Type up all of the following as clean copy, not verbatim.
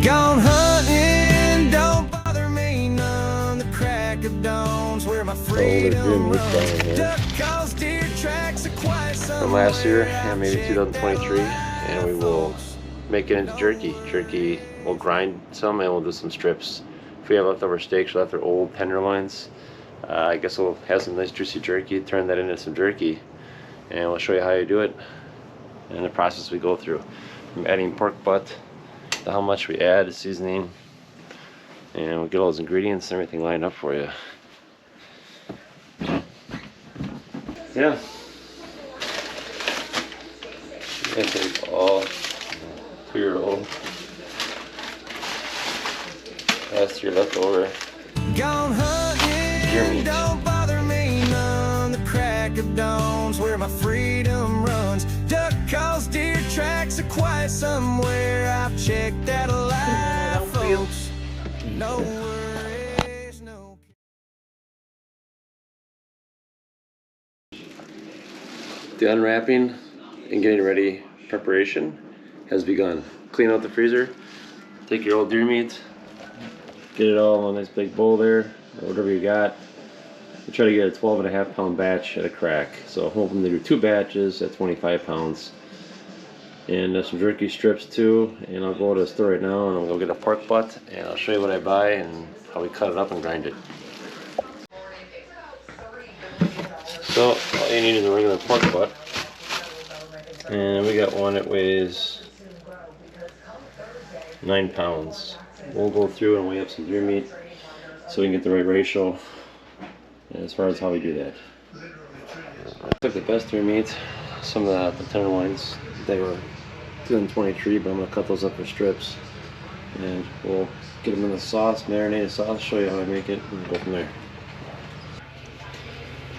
Gone hunting, don't bother me none. The crack of dawn's where my freedom runs. Duck calls, deer tracks are quiet somewhere. From last year, and maybe 2023, and we will make it into jerky. Jerky, we'll grind some and we'll do some strips. If we have leftover steaks or leftover old tenderloins, I guess we'll have some nice juicy jerky, turn that into some jerky, and we'll show you how you do it and the process we go through. From adding pork butt to how much we add, the seasoning, and we'll get all those ingredients and everything lined up for you. Yeah. I take all 2-year-old. Last year leftover. Gone hunting, don't bother me none. The crack of dawn's where my freedom runs. Duck calls, deer tracks are quiet somewhere. I've checked out a lot, folks. No worries, no. The unwrapping and getting ready preparation has begun. Clean out the freezer. Take your old deer meat. Get it all in a nice big bowl there, or whatever you got. We try to get a 12.5 pound batch at a crack. So I'm hoping to do 2 batches at 25 pounds. And some jerky strips too. And I'll go to the store right now and I'll go get a pork butt and I'll show you what I buy and how we cut it up and grind it. So all you need is a regular pork butt. And we got one that weighs 9 pounds. We'll go through and weigh up some deer meat so we can get the right ratio as far as how we do that. I took the best deer meat, some of the tenderloins. They were 2023, but I'm going to cut those up for strips. And we'll get them in the sauce, marinated sauce, show you how I make it, and go from there.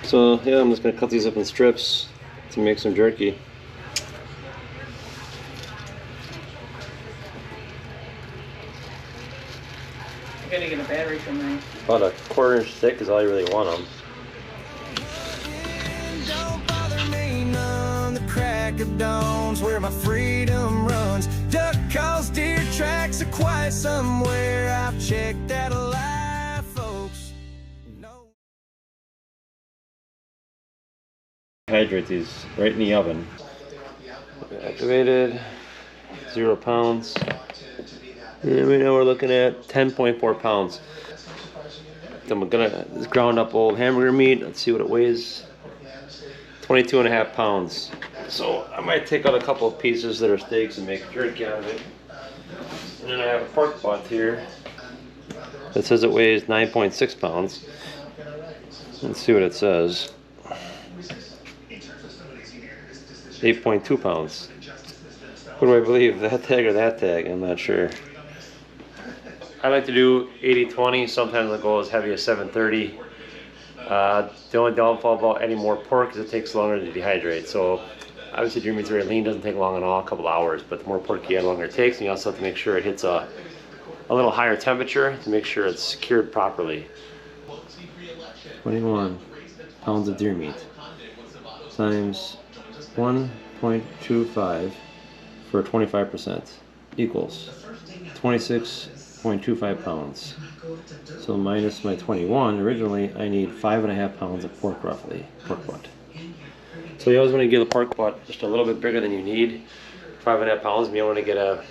So yeah, I'm just going to cut these up in strips to make some jerky. I gotta get a battery from there. About a 1/4 inch thick is all you really want them. Don't bother me none. The crack of dawn's where my freedom runs. Duck calls, deer tracks are quiet somewhere. I've checked out a lot, folks. No. Hydrate these right in the oven. Activated, 0 pounds. And right now we're looking at 10.4 pounds. Then we're gonna ground up old hamburger meat. Let's see what it weighs. 22.5 pounds. So I might take out a couple of pieces that are steaks and make jerky out of it. And then I have a pork butt here that says it weighs 9.6 pounds. Let's see what it says. 8.2 pounds. What do I believe, that tag or that tag? I'm not sure. I like to do 80-20. Sometimes I'll go as heavy as 730. The only downfall about adding more pork is it takes longer to dehydrate. So obviously deer meat's very lean, doesn't take long at all, a couple hours. But the more pork you add, the longer it takes. And you also have to make sure it hits a little higher temperature to make sure it's cured properly. 21 pounds of deer meat times 1.25 for 25% equals 26.25 pounds. So minus my 21, originally I need 5.5 pounds of pork roughly, pork butt. So you always want to get the pork butt just a little bit bigger than you need. 5.5 pounds, you want to get a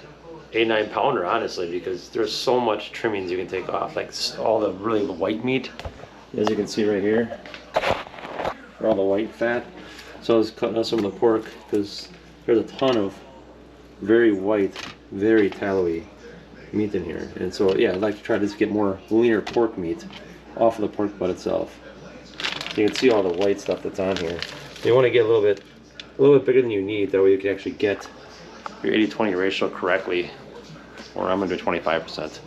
8-9 pounder honestly, because there's so much trimmings you can take off, like all the really white meat, as you can see right here, all the white fat. So I was cutting out some of the pork because there's a ton of very white, very tallowy meat in here. And so yeah, I'd like to try to just get more leaner pork meat off of the pork butt itself. You can see all the white stuff that's on here. You want to get a little bit bigger than you need, that way you can actually get your 80-20 ratio correctly. Or I'm going to do 25%.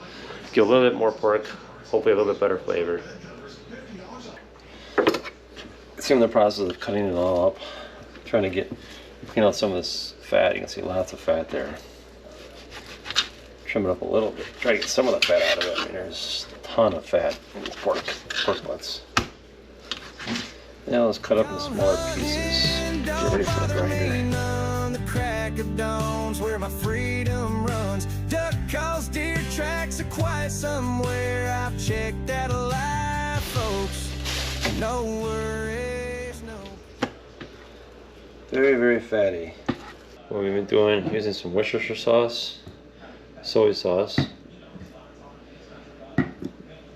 Get a little bit more pork, hopefully a little bit better flavor. See, I'm in the process of cutting it all up, trying to get out some of this fat. You can see lots of fat there. Trim it up a little bit. Try to get some of the fat out of it. I mean, there's a ton of fat in these pork butts. Now let's cut up in smaller pieces. Get ready for the grinder. The crack of dawn's where my freedom runs. Duck calls, deer tracks are quiet somewhere. I've checked out a lot, folks. No worries, no. Very, very fatty. What we've been doing, using some Worcestershire sauce, soy sauce,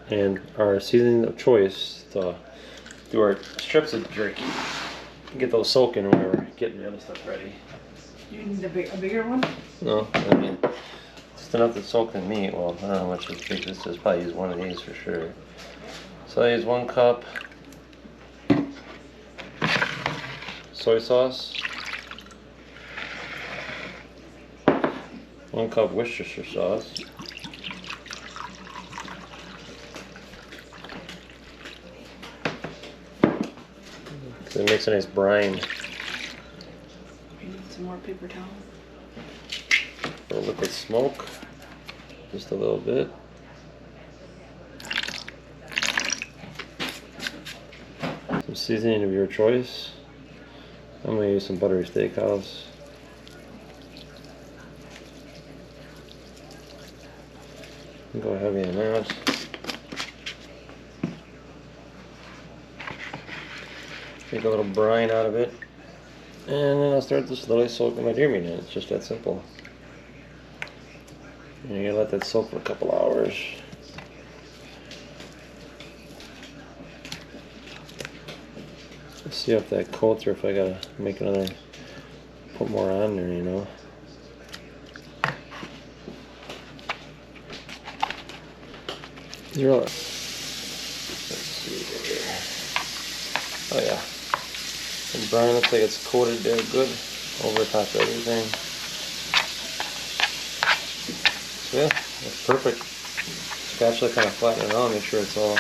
and our seasoning of choice to do our strips of jerky. Get those soaking while we're getting the other stuff ready. You need a bigger one? No, I mean, just enough to soak the meat. Well, I don't know how much this big this is. Probably use one of these for sure. So I use 1 cup soy sauce, 1 cup Worcestershire sauce, so it makes a nice brine. You need some more paper towel. A little liquid smoke, just a little bit. Some seasoning of your choice. I'm going to use some buttery steakhouse. Go heavy on that. Take a little brine out of it. And then I'll start to slowly soak my deer meat in. It's just that simple. And you gotta let that soak for a couple hours. Let's see if that coats or if I gotta make another, put more on there, you know. Let's see here. Oh yeah. The brine looks like it's coated there good over top of everything. So yeah, that's perfect. Spatula kind of flatten it out, make sure it's all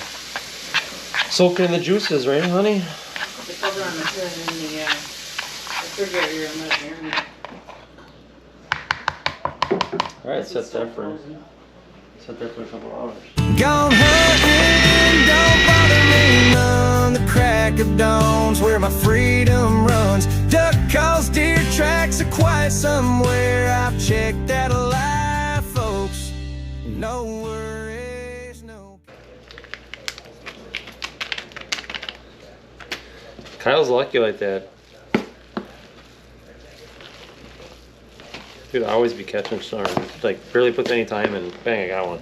soaked in the juices, right, honey? The cover on the hood in the refrigerator in that area. Alright, set that for a couple hours. Gone hunting, don't bother me none. The crack of dawn's where my freedom runs. Duck calls, deer tracks are quiet somewhere. I've checked out a lot, folks. No worries, no. Kyle's lucky like that. Dude, I always be catching stars. Like, barely puts any time and bang, I got one.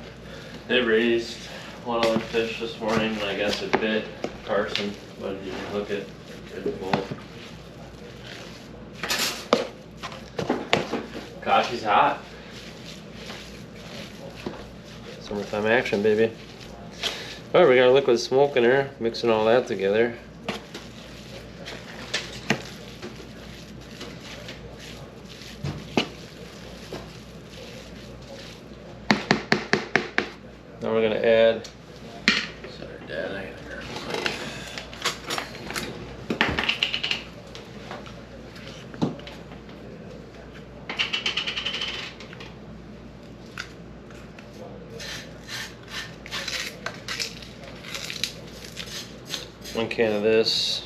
They raised one other fish this morning, and I guess it bit Carson, but you can look at it. Gosh, he's hot. Summertime action, baby. Alright, we got our liquid smoke in there, mixing all that together. Now we're going to add, one can of this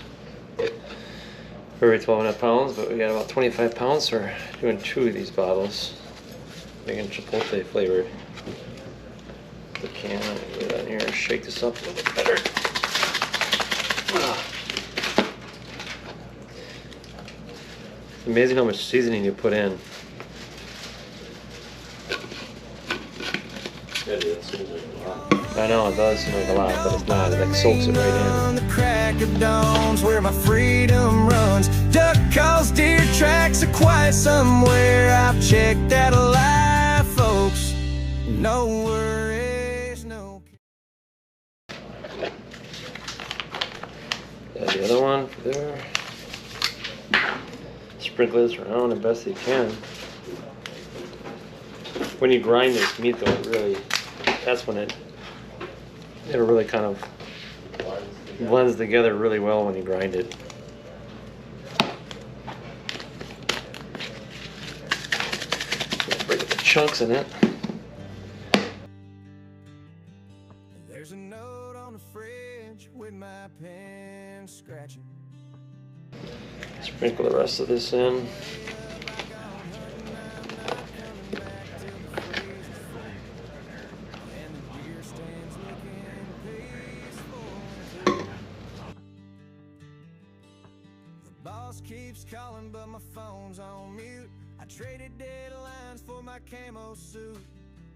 for every 12.5 pounds, but we got about 25 pounds, so we're doing 2 of these bottles, making chipotle flavored. The can, get that in here and shake this up a little bit better. It's amazing how much seasoning you put in. I know it does seem like a lot, but it's not. It like soaks it right in. The crack of dawn's where my freedom runs. Duck calls, deer tracks are quiet somewhere. I've checked out a lot, folks. No worries, no. Got the other one for there. Sprinkle this around the best you can. When you grind this meat though, it really, that's when it really kind of blends together really well when you grind it. Break the chunks in it. There's a note on the fridge with my pen scratching. Sprinkle the rest of this in. boss keeps calling, but my phone's on mute. I traded deadlines for my camo suit.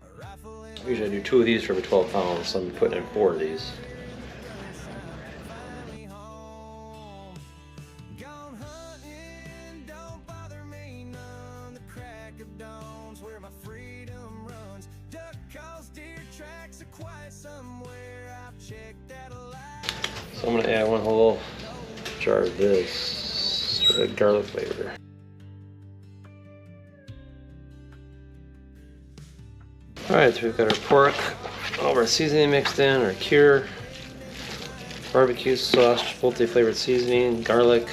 A rifle in Usually I do 2 of these for every 12 pounds, so I'm putting in 4 of these. finally home. Gone hunting, don't bother me none. The crack of dawn's where my freedom runs. Duck calls, deer tracks are quiet somewhere. I've checked that a lot. So I'm gonna add 1 whole jar of this for the garlic flavor. Alright, so we've got our pork, all of our seasoning mixed in, our cure, barbecue sauce, chipotle flavored seasoning, garlic.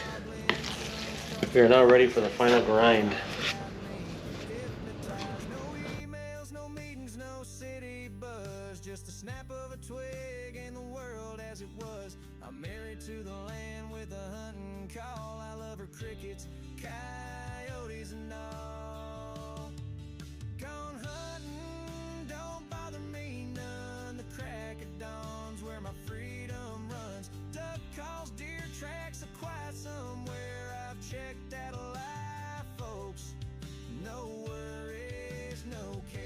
We are now ready for the final grind. No emails, no meetings, no city buzz. Just a snap of a twig and the world as it was. I'm married to the land with a hunting call. I love her crickets, coyotes and all. Gone hunting, don't bother me none. The crack of dawn's where my freedom runs. Duck calls, deer tracks are quiet somewhere. I've checked out a life, folks. No worries, no care.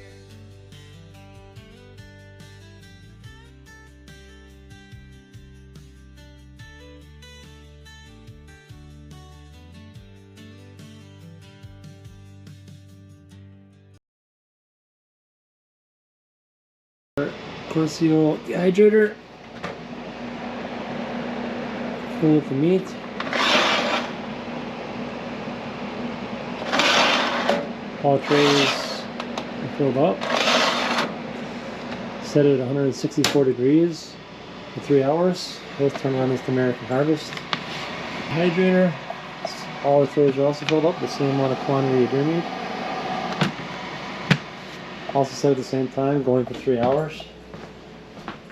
Corcio dehydrator. Fill with the meat. All trays are filled up. Set it at 164 degrees for 3 hours. Both turn on this American Harvest. Dehydrator. All the trays are also filled up, the same amount of quantity of deer meat. Also set at the same time, going for 3 hours.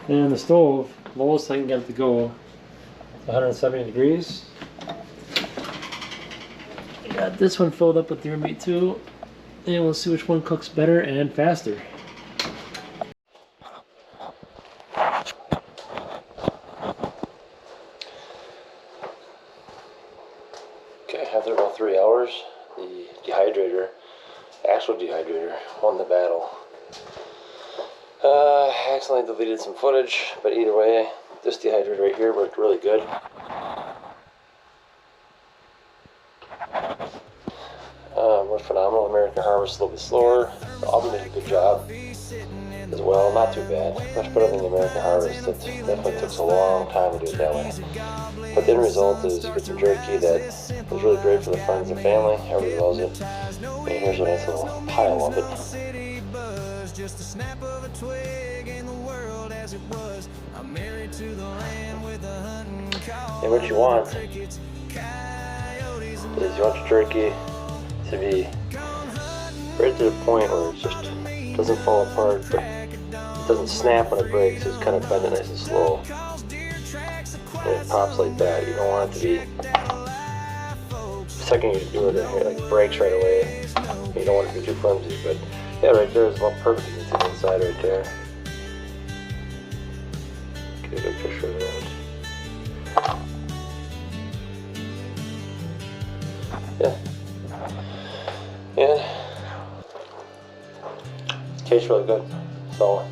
And the stove, lowest I can get it to go, is 170 degrees. I got this one filled up with deer meat too. And we'll see which one cooks better and faster. Okay, after about 3 hours, the actual dehydrator, won the battle. I accidentally deleted some footage, but either way, this dehydrator right here worked really good. Worked phenomenal. American Harvest a little bit slower. The oven did a good job as well. Not too bad. Much better than the American Harvest. It definitely took a long time to do it that way. But the end result is you get some jerky that is really great for the friends and family. Everybody loves it. And here's a nice little pile of it. Just a snap of a twig in the world as it was. I'm married to the land with a hunting call. And what you want is you want your jerky to be right to the point where it just doesn't fall apart, but it doesn't snap when it breaks. It's kind of bend it nice and slow. And it pops like that. You don't want it to be, the second you do it, it like breaks right away. You don't want it to be too clumsy, but yeah, right there is about perfect. You can see the inside right there. Get a good picture of that. Yeah. And tastes really good. So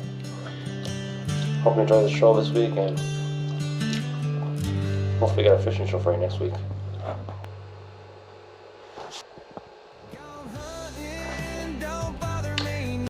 hope you enjoy the show this week, and hopefully get a fishing show for you next week.